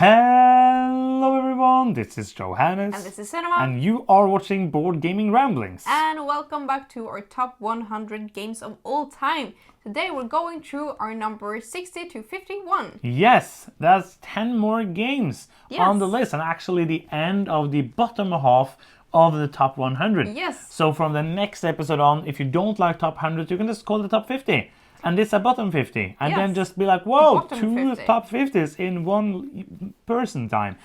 Hello everyone, this is Johannes. And this is Cinema. And you are watching Board Gaming Ramblings. And welcome back to our top 100 games of all time. Today we're going through our number 60 to 51. Yes, that's 10 more games on the list. And actually the end of the bottom half of the top 100. Yes. So from the next episode on, if you don't like top 100, you can just call it top 50. And it's a bottom 50. And then just be like, whoa, two 50. Top 50s in one person time.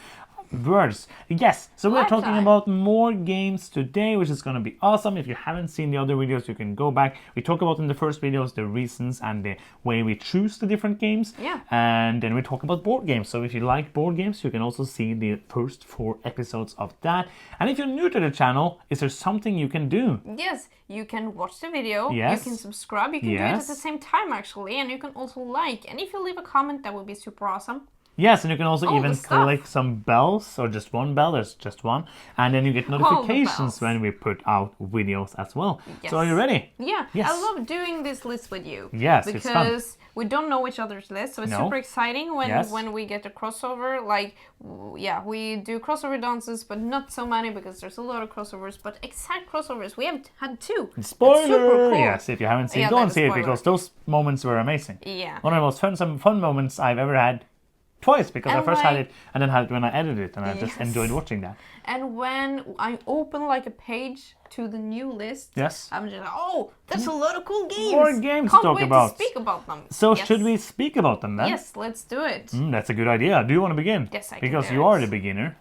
Words. Yes, so we're talking about more games today, which is going to be awesome. If you haven't seen the other videos, you can go back. We talk about in the first videos the reasons and the way we choose the different games. Yeah. And then we talk about board games. So if you like board games, you can also see the first 4 episodes of that. And if you're new to the channel, is there something you can do? Yes, you can watch the video. Yes. You can subscribe. You can do it at the same time, actually. And you can also like. And if you leave a comment, that would be super awesome. Yes, and you can also even click some bells, or just one bell, there's just one, and then you get notifications when we put out videos as well. Yes. So are you ready? Yeah, yes. I love doing this list with you. Yes, because it's fun. We don't know each other's list, so it's super exciting when we get a crossover. Like, yeah, we do crossover dances, but not so many because there's a lot of crossovers. But exact crossovers, we have had 2. Spoiler! Super cool. Yes, if you haven't seen, go and see it because those moments were amazing. Yeah. One of the most fun moments I've ever had. Twice, because I first had it and then had it when I edited it, and I just enjoyed watching that. And when I open like a page to the new list, I'm just like, oh, that's a lot of cool games. More games to talk about. To speak about them. So should we speak about them then? Yes, let's do it. That's a good idea. Do you want to begin? Yes, I can. Because you are the beginner.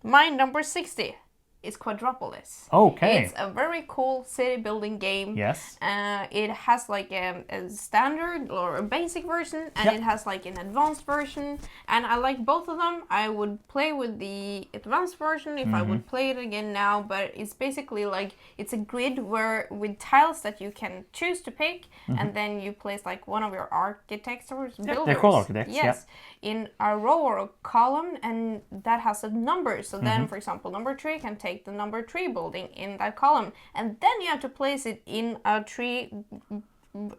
My number 60 is Quadropolis. Okay. It's a very cool city building game. Yes. It has like a standard or a basic version, and it has like an advanced version. And I like both of them. I would play with the advanced version if I would play it again now, but it's basically like it's a grid with tiles that you can choose to pick, and then you place like one of your architects or builders. They're called architects. Yes. In a row or a column, and that has a number. So then, for example, number 3 can take the number 3 building in that column, and then you have to place it in a tree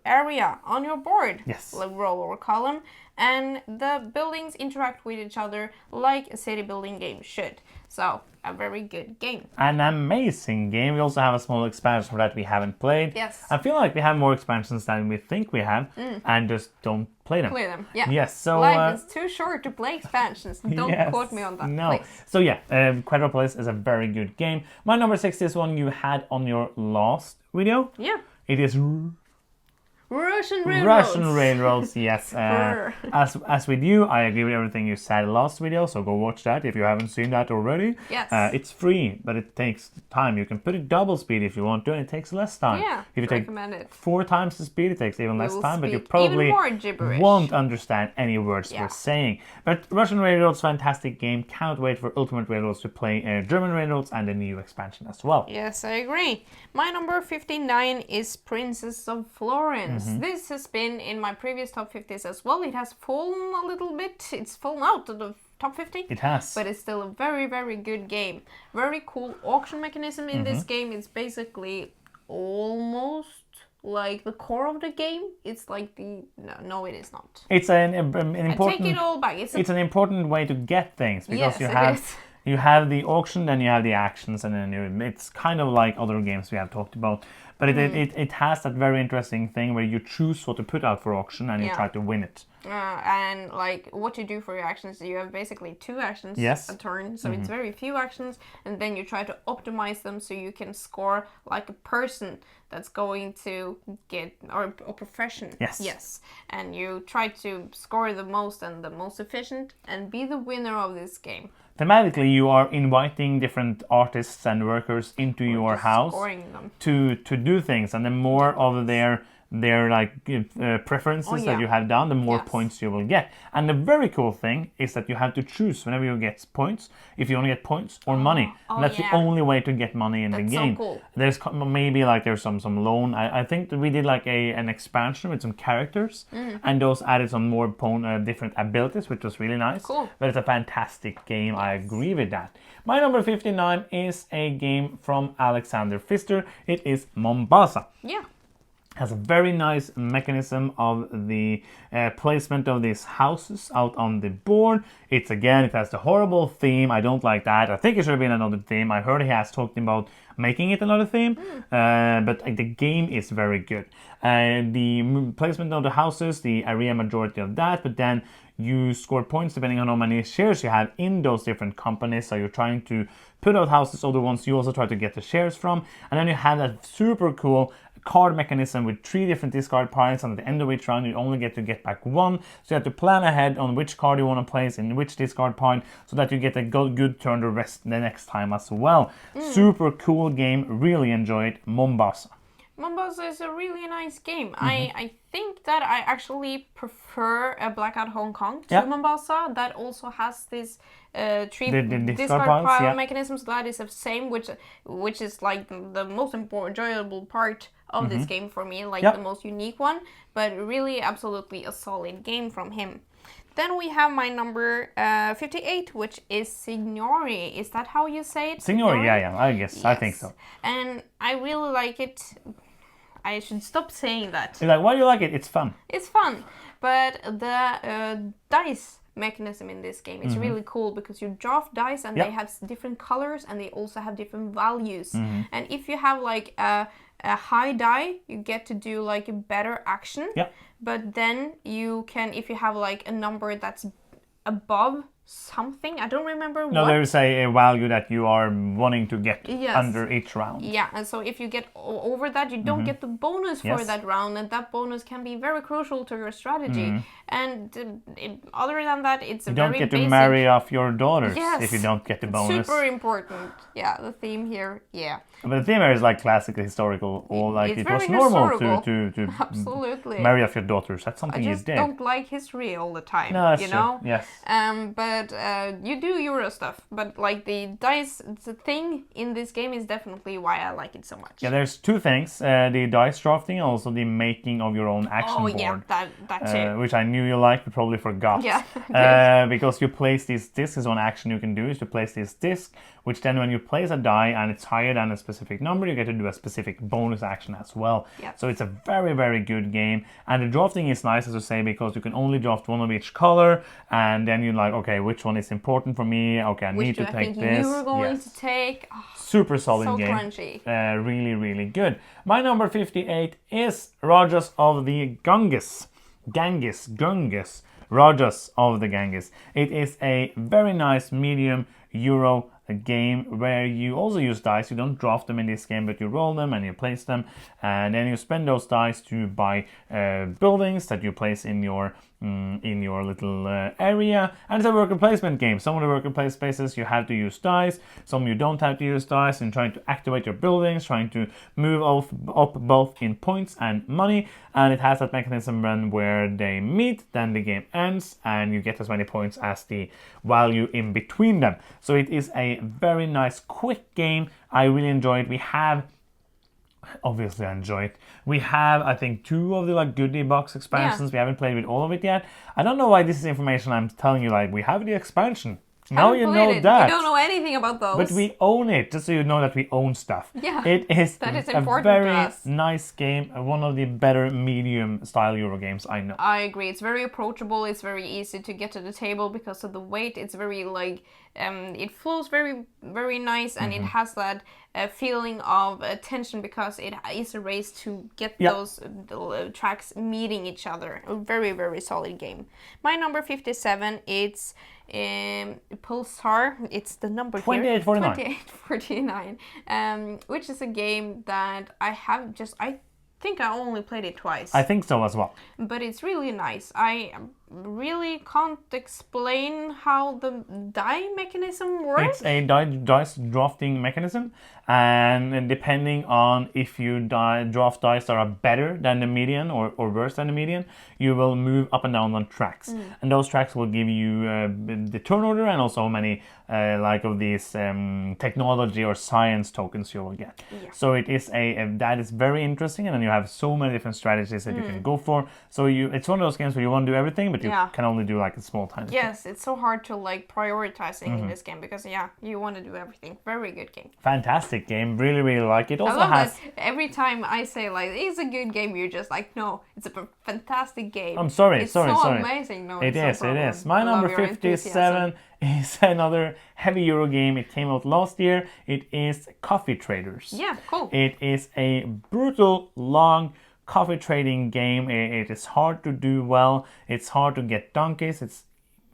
area on your board, like row or column, and the buildings interact with each other like a city building game should. So a very good game. An amazing game. We also have a small expansion for that we haven't played. Yes. I feel like we have more expansions than we think we have, and just don't play them. Yeah. Yes. So life is too short to play expansions. Don't quote me on that. No. Please. So yeah, Quadropolis is a very good game. My number 60 is one you had on your last video. Yeah. It is Russian railroads. Russian railroads, yes. As with you, I agree with everything you said last video, so go watch that if you haven't seen that already. Yes. It's free, but it takes time. You can put it double speed if you want to, and it takes less time. Yeah, if you take it. 4 times the speed, it takes even less time, but you probably more won't understand any words we're saying. But Russian Railroads, fantastic game. Can't wait for Ultimate Railroads to play German Railroads and the new expansion as well. Yes, I agree. My number 59 is Princess of Florence. This has been in my previous top 50s as well. It has fallen a little bit. It's fallen out of the top 50. It has. But it's still a very, very good game. Very cool auction mechanism in this game. It's basically almost like the core of the game. It's like the... No, it is not. It's an important... I take it all back. It's an important way to get things because you have the auction, then you have the actions, and then it's kind of like other games we have talked about. But it has that very interesting thing where you choose what to put out for auction and you try to win it. And like what you do for your actions, you have basically 2 actions a turn, so it's very few actions, and then you try to optimize them so you can score like a person that's going to get, or a profession. Yes. And you try to score the most and the most efficient and be the winner of this game. Thematically, you are inviting different artists and workers into your house to do things, and the more of their preferences that you have done, the more points you will get. And the very cool thing is that you have to choose whenever you get points, if you only get points or money. And that's the only way to get money in the game. So cool. There's maybe like there's some loan. I think that we did like an expansion with some characters, and those added some more different abilities, which was really nice. Cool. But it's a fantastic game. I agree with that. My number 59 is a game from Alexander Pfister. It is Mombasa. Yeah. Has a very nice mechanism of the placement of these houses out on the board. It has the horrible theme. I don't like that. I think it should have been another theme. I heard he has talked about making it another theme, but the game is very good. The placement of the houses, the area majority of that, but then you score points depending on how many shares you have in those different companies. So you're trying to put out houses, other ones you also try to get the shares from, and then you have that super cool card mechanism with 3 different discard piles, and at the end of each round you only get to get back 1, so you have to plan ahead on which card you want to place in which discard pile so that you get a good turn the next time as well. Super cool game, really enjoy it. Mombasa is a really nice game. I think that I actually prefer Blackout Hong Kong to Mombasa. That also has this 3 discard pile mechanisms. That is the same, which is like the most enjoyable part of this game for me, like the most unique one, but really absolutely a solid game from him. Then we have my number 58, which is Signori. Is that how you say it? Signori, yeah, I guess. Yes. I think so. And I really like it. I should stop saying that. You're like, why do you like it? It's fun. It's fun. But the dice mechanism in this game is really cool because you draft dice and they have different colors and they also have different values. And if you have like a high die, you get to do like a better action. But then you can, if you have like a number that's above something, I don't remember what. No, there is a value that you are wanting to get under each round. Yeah, and so if you get over that, you don't get the bonus for that round, and that bonus can be very crucial to your strategy. And other than that, it's you very don't get basic. to marry off your daughters if you don't get the bonus. Super important. Yeah, the theme here, But the theme here is like classical historical, or like it's it was normal to absolutely marry off your daughters. That's something you did. I just don't like history all the time. No, that's you know? true. Yes. But you do Euro stuff. But like the dice, the thing in this game is definitely why I like it so much. Yeah, there's 2 things: the dice drafting, and also the making of your own action board. Oh yeah, that too. Which I knew you liked, but probably forgot. Yeah. Because you place these discs. Is one action you can do is to place this disc, which then when you place a die and it's higher than a specific number, you get to do a specific bonus action as well. So it's a very, very good game. And the drafting is nice, as I say, because you can only draft 1 of each color, and then you're like, okay, which one is important for me? Okay, I need to take this. You were going to take. Oh, super solid game. Crunchy. Really, really good. My number 58 is Rajas of the Ganges. Rajas of the Ganges. It is a very nice medium Euro game where you also use dice. You don't draft them in this game, but you roll them and you place them, and then you spend those dice to buy buildings that you place in your little area. And it's a worker placement game. Some of the worker place spaces you have to use dice, some you don't have to use dice, and trying to activate your buildings, trying to move up both in points and money. And it has that mechanism when where they meet, then the game ends and you get as many points as the value in between them. So it is a very nice quick game. I really enjoy it. We have We have, I think, 2 of the like goodie box expansions. We haven't played with all of it yet. I don't know why this is information I'm telling you. Like, we have the expansion. Now you know that. You don't know anything about those. But we own it, just so you know that we own stuff. Yeah, it is that is a important very to us. nice game. One of the better medium style Euro games I know. I agree. It's very approachable. It's very easy to get to the table because of the weight. It's very like it flows very, very nice, and it has that feeling of tension because it is a race to get those tracks meeting each other. A very, very solid game. My number 57, it's Pulsar. It's the number 2849, which is a game that I think I only played it twice. I think so as well. But it's really nice. I really can't explain how the die mechanism works. It's a dice drafting mechanism, and depending on if you draft dice that are better than the median or worse than the median, you will move up and down on tracks. And those tracks will give you the turn order and also many like of these technology or science tokens you will get. So it is that is very interesting, and then you have so many different strategies that you can go for. So it's one of those games where you want to do everything, but you can only do like a small tiny thing. Yes, it's so hard to like prioritizing in this game because you want to do everything. Very good game. Fantastic game. Really, really like it. Also I love has that every time I say like it's a good game, you're just like, no, it's a fantastic game. I'm sorry, it's sorry. Amazing. No, it it's is, it is. My number 57 is another heavy Euro game. It came out last year. It is Coffee Traders. Yeah, cool. It is a brutal, long coffee trading game. It is hard to do well. It's hard to get donkeys. It's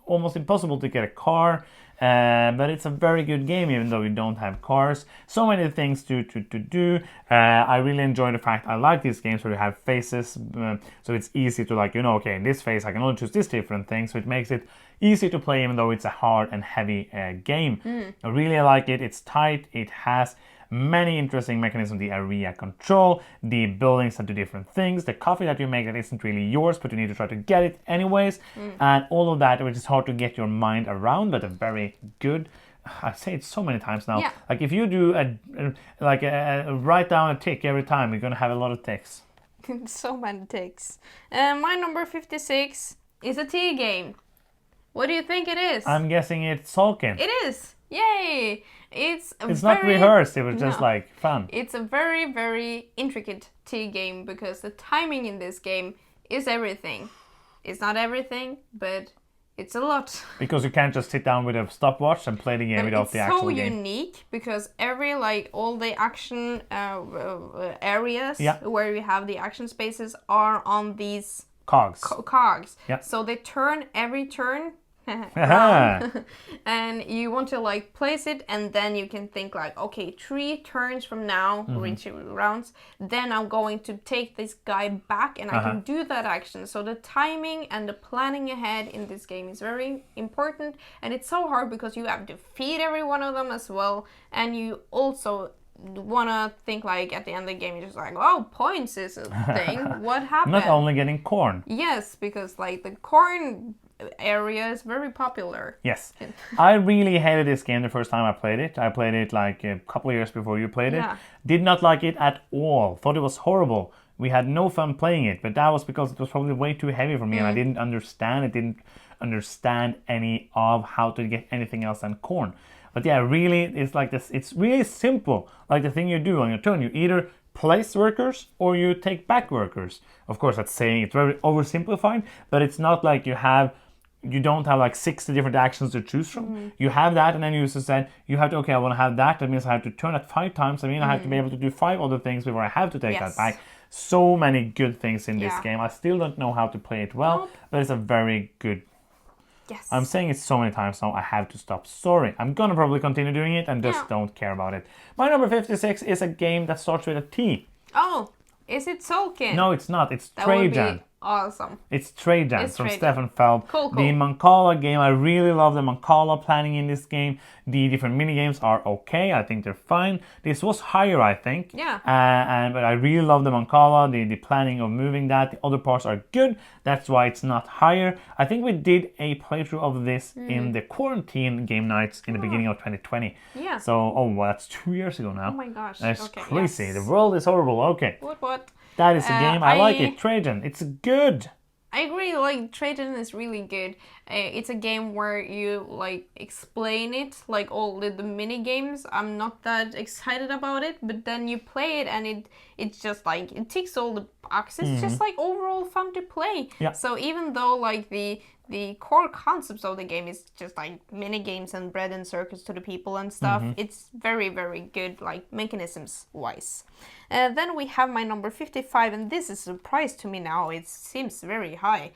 almost impossible to get a car. But it's a very good game, even though you don't have cars. So many things to do. I really enjoy the fact I like these games where you have phases, so it's easy to like, okay, in this phase I can only choose this different thing, so it makes it easy to play even though it's a hard and heavy game. I really like it. It's tight. It has many interesting mechanisms, the area control, the buildings that do different things, the coffee that you make that isn't really yours, but you need to try to get it anyways, and all of that, which is hard to get your mind around, but a very good. I say it so many times now. Yeah. Like if you do write down a tick every time, you're gonna have a lot of ticks. So many ticks. My number 56 is a tea game. What do you think it is? I'm guessing it's Sulkin. It is. Yay! It's not rehearsed, it was just like fun. It's a very, very intricate tea game because the timing in this game is everything. It's not everything, but it's a lot. Because you can't just sit down with a stopwatch and play the game without the actual game. It's so unique because all the action areas where you have the action spaces are on these cogs. Yeah. So they turn every turn round. And you want to like place it, and then you can think like, okay, 3 turns from now, or 3 rounds, then I'm going to take this guy back and I can do that action. So the timing and the planning ahead in this game is very important, and it's so hard because you have to feed every one of them as well, and you also want to think like at the end of the game you're just like, oh, points is a thing. What happened? Not only getting corn. Yes, because like the corn area is very popular. Yes. I really hated this game the first time I played it. I played it like a couple of years before you played it. Did not like it at all. Thought it was horrible. We had no fun playing it, but that was because it was probably way too heavy for me and I didn't understand it. Didn't understand any of how to get anything else than corn. But yeah, really, it's like this. It's really simple. Like the thing you do on your turn, you either place workers or you take back workers. Of course, that's saying it's very oversimplified, but it's not like you don't have like 60 different actions to choose from. You have that, and then you just said you have to, okay, I want to have that. That means I have to turn it 5 times. I mean, I have to be able to do 5 other things before I have to take that back. So many good things in this game. I still don't know how to play it well, but it's a very good. Yes. I'm saying it so many times now, I have to stop. Sorry. I'm gonna probably continue doing it and just don't care about it. My number 56 is a game that starts with a T. Oh, is it Sulkin? No, it's not. It's that Trajan. Would be awesome. It's Trajan from Trajan. Stefan Feld. Cool. The Mancala game, I really love the Mancala planning in this game. The different mini games are okay. I think they're fine. This was higher, I think. Yeah. But I really love the Mancala, the planning of moving that. The other parts are good. That's why it's not higher. I think we did a playthrough of this in the quarantine game nights in the beginning of 2020. Yeah. So, that's 2 years ago now. Oh my gosh. That's okay, crazy. Yes. The world is horrible. Okay. What? That is a game. I like it. Trajan. It's good. I agree, like Trajan is really good. It's a game where you like explain it, like all the mini games. I'm not that excited about it, but then you play it and it's just like it ticks all the boxes. It's just like overall fun to play. Yeah. So even though like the core concepts of the game is just like mini games and bread and circus to the people and stuff, it's very, very good, like mechanisms wise. Then we have my number 55, and this is a surprise to me now. It seems very high.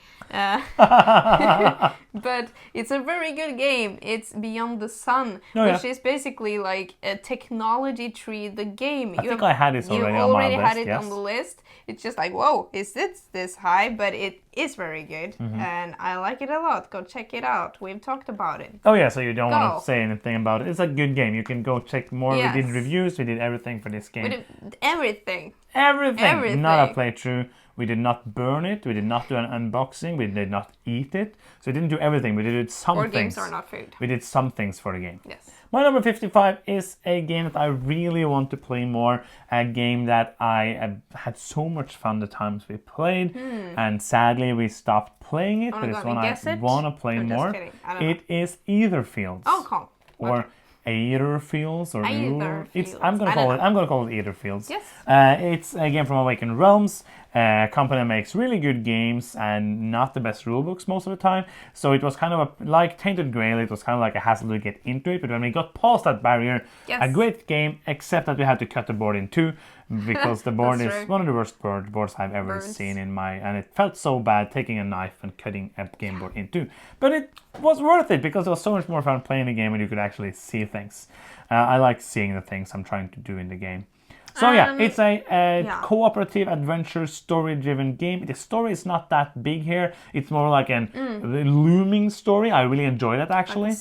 But it's a very good game. It's Beyond the Sun, which is basically like a technology tree, the game. I think I had this already on my list. You already had it on the list. It's just like, whoa, is it this high? But it is very good, and I like it a lot. Go check it out. We've talked about it. Oh yeah, so you don't want to say anything about it. It's a good game. You can go check more. Yes. We did reviews. We did everything for this game. We did everything. Everything. Not a playthrough. We did not burn it. We did not do an unboxing. We did not eat it. So we didn't do everything. We did some Board things. games are not food. We did some things for the game. Yes. My number 55 is a game that I really want to play more. A game that I had so much fun the times we played. And sadly, we stopped playing it. But it's one I want to play more. It is Eitherfields. Oh, cool. Or Eitherfields or Eitherfields. I'm gonna call it Eitherfields. Yes. It's a game from Awakened Realms. A company that makes really good games and not the best rulebooks most of the time. So it was kind of like Tainted Grail. It was kind of like a hassle to get into it. But when we got past that barrier, a great game, except that we had to cut the board in two because the board is one of the worst boards I've ever seen and it felt so bad taking a knife and cutting a game board in two. But it was worth it because it was so much more fun playing the game when you could actually see things. I like seeing the things I'm trying to do in the game. So it's a cooperative adventure story-driven game. The story is not that big here. It's more like a looming story. I really enjoy that actually.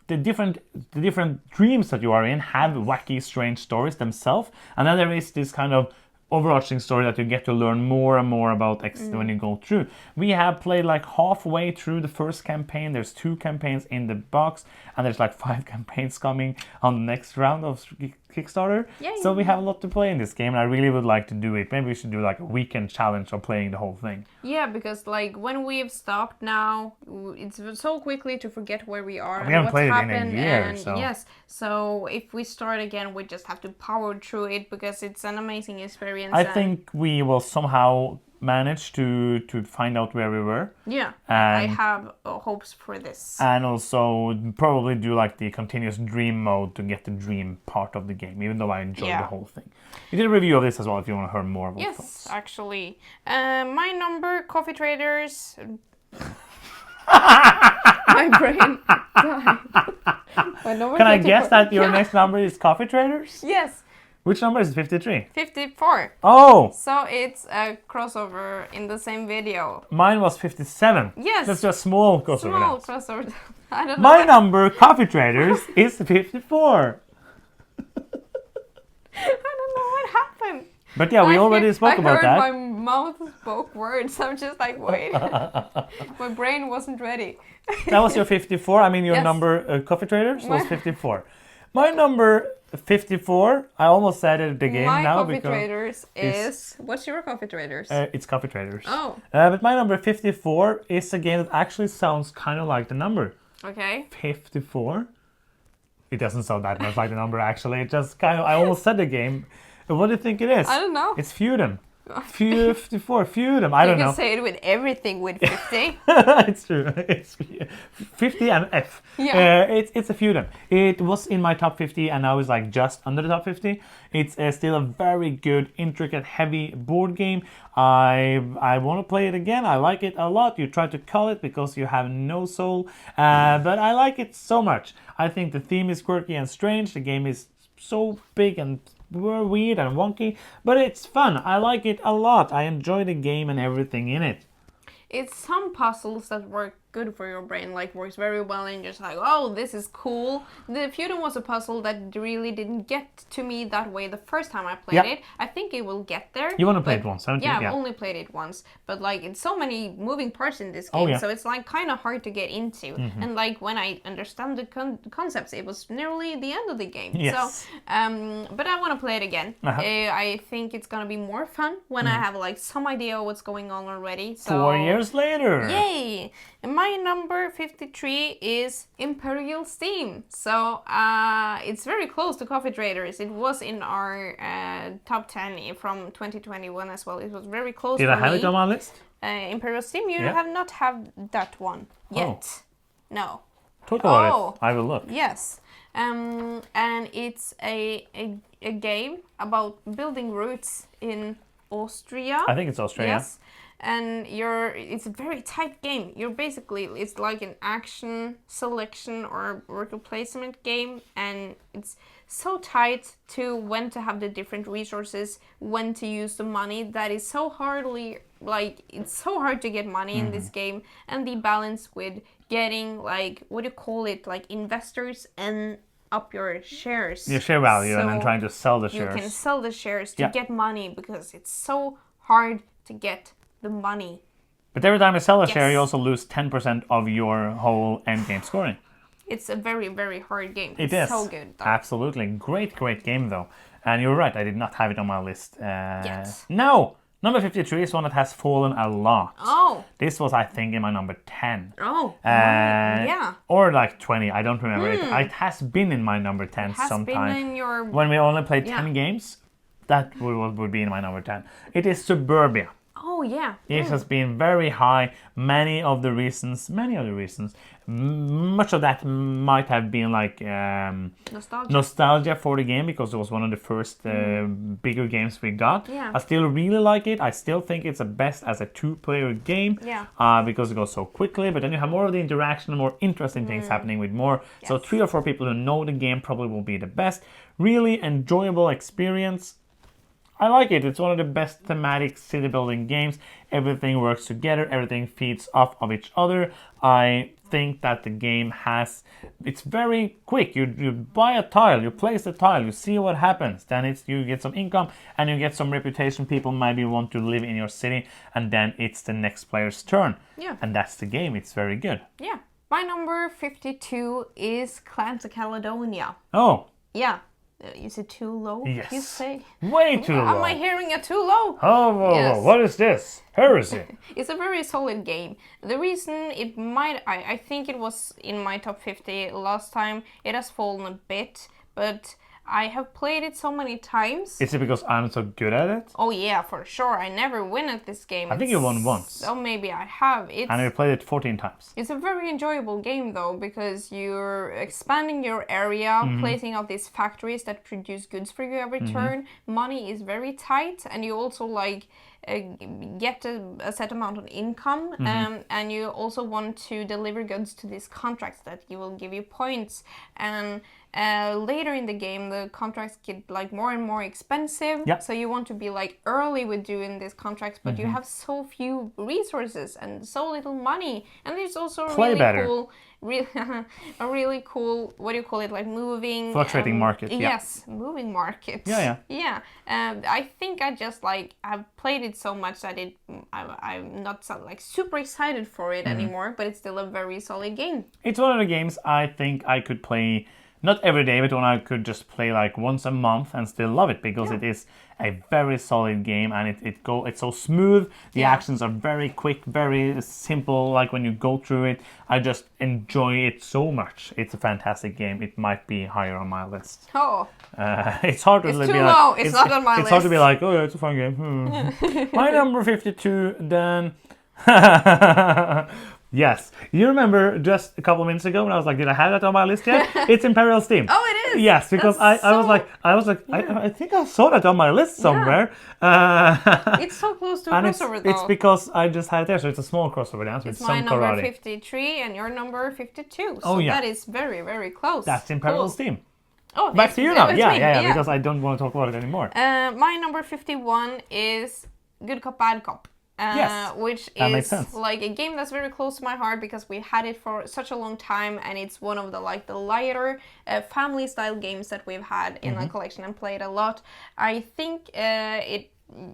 The different dreams that you are in have wacky, strange stories themselves, and then there is this kind of overarching story that you get to learn more and more about when you go through. We have played like halfway through the first campaign. There's 2 campaigns in the box, and there's like 5 campaigns coming on the next round of Kickstarter. Yay. So we have a lot to play in this game, and I really would like to do it. Maybe we should do like a weekend challenge of playing the whole thing. Yeah, because like when we've stopped now, it's so quickly to forget where we are and what's happened. It in a year, and so. Yes, so if we start again, we just have to power through it because it's an amazing experience. I think we will somehow manage to find out where we were. Yeah, I have hopes for this. And also probably do like the continuous dream mode to get the dream part of the game, even though I enjoyed the whole thing. You did a review of this as well if you want to hear more of Yes, thoughts. actually. My number, Coffee Traders. My brain died. Can I guess that your next number is Coffee Traders? Yes. Which number is 53? 54. Oh! So it's a crossover in the same video. Mine was 57. Yes. That's just a small crossover. Small crossover. I don't know. My number, Coffee Traders, is 54. I don't know what happened. But yeah, we already spoke about that. My mouth spoke words. I'm just like, wait. My brain wasn't ready. That was your 54. I mean, your number, Coffee Traders, was 54. My number 54, I almost said it again now. My Coffee Traders is... What's your Coffee Traders? It's Coffee Traders. Oh. But my number 54 is a game that actually sounds kind of like the number. Okay. 54. It doesn't sound that much like the number, actually. It just kind of... I almost said the game. What do you think it is? I don't know. It's Feudum. 54, Feudum. I don't know. You can say it with everything with 50. It's true. It's 50 and F. Yeah. It's a Feudum. It was in my top 50 and now it's like just under the top 50. It's still a very good, intricate, heavy board game. I want to play it again. I like it a lot. You try to call it because you have no soul. But I like it so much. I think the theme is quirky and strange. The game is so big and weird and wonky, but it's fun. I like it a lot. I enjoy the game and everything in it. It's some puzzles that work good for your brain, like works very well and just like, oh, this is cool. The Feudum was a puzzle that really didn't get to me that way the first time I played it. I think it will get there. You want to play it once, haven't you? Yeah, I've only played it once, but like it's so many moving parts in this game, so it's like kind of hard to get into. And like when I understand the concepts, it was nearly the end of the game. Yes. So, but I want to play it again. I think it's gonna be more fun when I have like some idea what's going on already. So 4 years later. Yay! And my number 53 is Imperial Steam. So it's very close to Coffee Traders. It was in our top 10 from 2021 as well. It was very close. Did I have it on my list? Imperial Steam, you have not have that one yet. No. Talk about it. I will look. Yes. And it's a game about building routes in Austria. I think it's Austria. Yes. And it's a very tight game. It's like an action selection or worker placement game, and it's so tight to when to have the different resources, when to use the money. That is so it's so hard to get money in this game, and the balance with getting like, what do you call it, like investors and up your shares. Your share value, and then trying to sell the shares. You can sell the shares to get money because it's so hard to get the money. But every time you sell a share, you also lose 10% of your whole endgame scoring. It's a very, very hard game. It is. So good, though. Absolutely. Great game, though. And you're right, I did not have it on my list. Yes. No! Number 53 is one that has fallen a lot. Oh. This was, I think, in my number 10. Oh. Yeah. Or like 20, I don't remember. It has been in my number 10 sometime. It has been in your... When we only played 10 games, that would be in my number 10. It is Suburbia. Oh, yeah. It has been very high. Much of that might have been like nostalgia for the game, because it was one of the first bigger games we got. Yeah. I still really like it. I still think it's the best as a two-player game. Yeah. Because it goes so quickly, but then you have more of the interaction, more interesting things happening with more. Yes. So 3 or 4 people who know the game probably will be the best. Really enjoyable experience. I like it. It's one of the best thematic city building games. Everything works together. Everything feeds off of each other. I think that the game it's very quick. You buy a tile, you place the tile, you see what happens. Then you get some income and you get some reputation. People maybe want to live in your city, and then it's the next player's turn. Yeah. And that's the game. It's very good. Yeah. My number 52 is Clans of Caledonia. Oh. Yeah. Is it too low? Yes. You say? Way too low. Am I hearing it too low? Oh, Yes. what is this? Heresy. It's a very solid game. The reason it might... I think it was in my top 50 last time. It has fallen a bit, but I have played it so many times. Is it because I'm so good at it? Oh yeah, for sure. I never win at this game. I think you won once. Oh, maybe I have. And I played it 14 times. It's a very enjoyable game though, because you're expanding your area, placing out these factories that produce goods for you every turn. Money is very tight, and you also get a set amount of income, and you also want to deliver goods to these contracts that you will give you points. And later in the game, the contracts get like more and more expensive. Yep. So you want to be like early with doing these contracts, but you have so few resources and so little money. And there's also a really cool, what do you call it, like moving... Fluctuating market, yeah. Yes, moving market. Yeah. I think I've played it so much that I'm not super excited for it anymore, but it's still a very solid game. It's one of the games I think I could play, not every day, but when I could just play like once a month and still love it, because it is a very solid game, and it's so smooth. The actions are very quick, very simple. Like when you go through it, I just enjoy it so much. It's a fantastic game. It might be higher on my list. Oh, it's hard to it's be too like, low. It's not on my list. It's hard to be like, oh yeah, it's a fun game. My number 52 then. Yes. You remember just a couple of minutes ago when I was like, did I have that on my list yet? It's Imperial Steam. Oh, it is? Yes, because I was like, I think I saw that on my list somewhere. It's so close to a crossover though. It's because I just had it there, so it's a small crossover dance with it's some my number karate. 53 and your number 52. Oh, so yeah. that is very, very close. That's Imperial Steam. Oh, back to you now. Yeah, because I I don't want to talk about it anymore. My number 51 is Good Cop, Bad Cop. Which is like a game that's very close to my heart, because we had it for such a long time, and it's one of the lighter family style games that we've had in the collection and played a lot. I think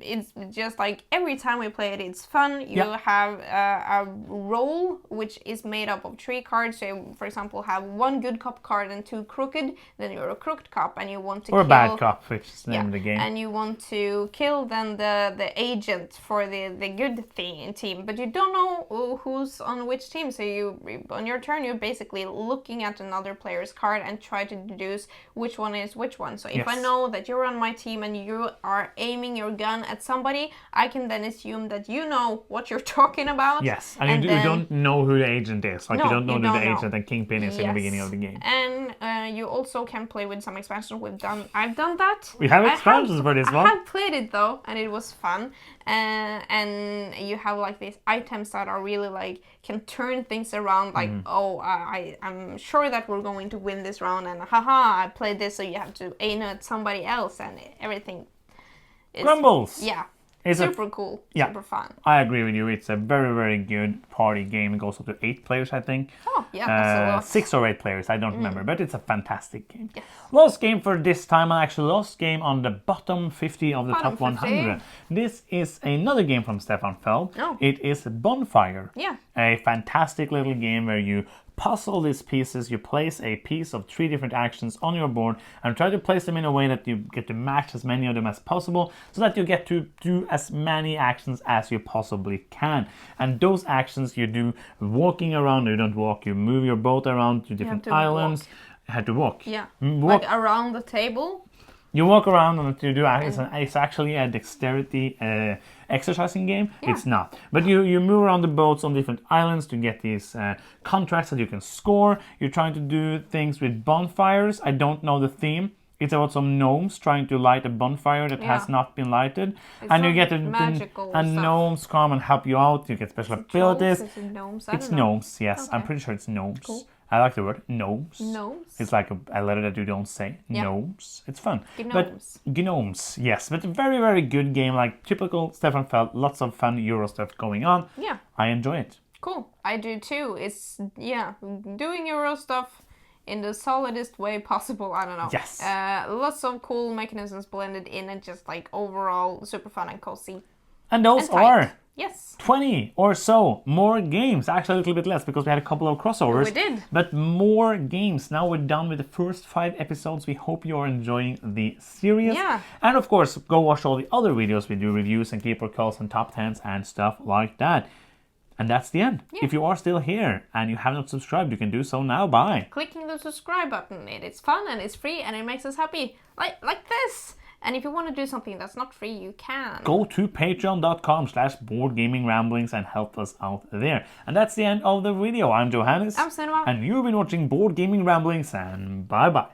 it's just like every time we play it, it's fun. You have a role which is made up of 3 cards. So you, for example, have 1 good cop card and 2 crooked. Then you're a crooked cop and you want to kill... a bad cop, which is the name of the game. And you want to kill then the agent for the good team. But you don't know who's on which team. So you, on your turn, you're basically looking at another player's card and try to deduce which one is which one. So if I know that you're on my team and you are aiming your gun at somebody, I can then assume that you know what you're talking about. Yes, and you don't know who the agent is. Like, you don't know who the agent and Kingpin is in the beginning of the game. And you also can play with some expansions. I've done that. We have expansions for this one. I have played it though, and it was fun. And you have like these items that are really like can turn things around. Like, I'm sure that we're going to win this round, and haha, I played this, so you have to aim at somebody else, and everything. Crumbles. Yeah. It's super cool. Yeah. Super fun. I agree with you. It's a very, very good party game. It goes up to 8 players, I think. Oh, yeah, that's a lot. 6 or 8 players, I don't remember, but it's a fantastic game. Yes. Last game for this time, and actually last game on the bottom 50 of the Bottom top 100. 50. This is another game from Stefan Feld. Oh. It is Bonfire. Yeah. A fantastic little game where you puzzle these pieces, you place a piece of 3 different actions on your board and try to place them in a way that you get to match as many of them as possible so that you get to do as many actions as you possibly can. And those actions you do walking around, you don't walk, you move your boat around to different islands. You have to walk. Yeah. Walk. Like around the table. You walk around and you do it's actually a dexterity exercising game. Yeah. It's not. But you move around the boats on different islands to get these contracts that you can score. You're trying to do things with bonfires. I don't know the theme. It's about some gnomes trying to light a bonfire that has not been lighted. It's and you get magical and stuff. gnomes come and help you out. You get special abilities. Trolls? Is it gnomes? It's gnomes, yes. I'm pretty sure it's gnomes. Cool. I like the word gnomes. Gnomes? It's like a letter that you don't say. Yeah. Gnomes. It's fun. Gnomes. But gnomes, yes. But a very, very good game. Like typical Stefan Feld. Lots of fun Euro stuff going on. Yeah. I enjoy it. Cool. I do too. It's, doing Euro stuff in the solidest way possible. I don't know. Yes. Lots of cool mechanisms blended in and just like overall super fun and cozy. And those And tight. are Yes. 20 or so more games. Actually, a little bit less because we had a couple of crossovers. We did. But more games. Now we're done with the first 5 episodes. We hope you're enjoying the series. Yeah. And of course, go watch all the other videos. We do reviews and keeper calls and top 10s and stuff like that. And that's the end. Yeah. If you are still here and you have not subscribed, you can do so now by Clicking the subscribe button. It is fun and it's free and it makes us happy. Like this. And if you want to do something that's not free, you can. go to patreon.com/boardgamingramblings and help us out there. And that's the end of the video. I'm Johannes. I'm Cinema. And you've been watching Board Gaming Ramblings, and bye-bye.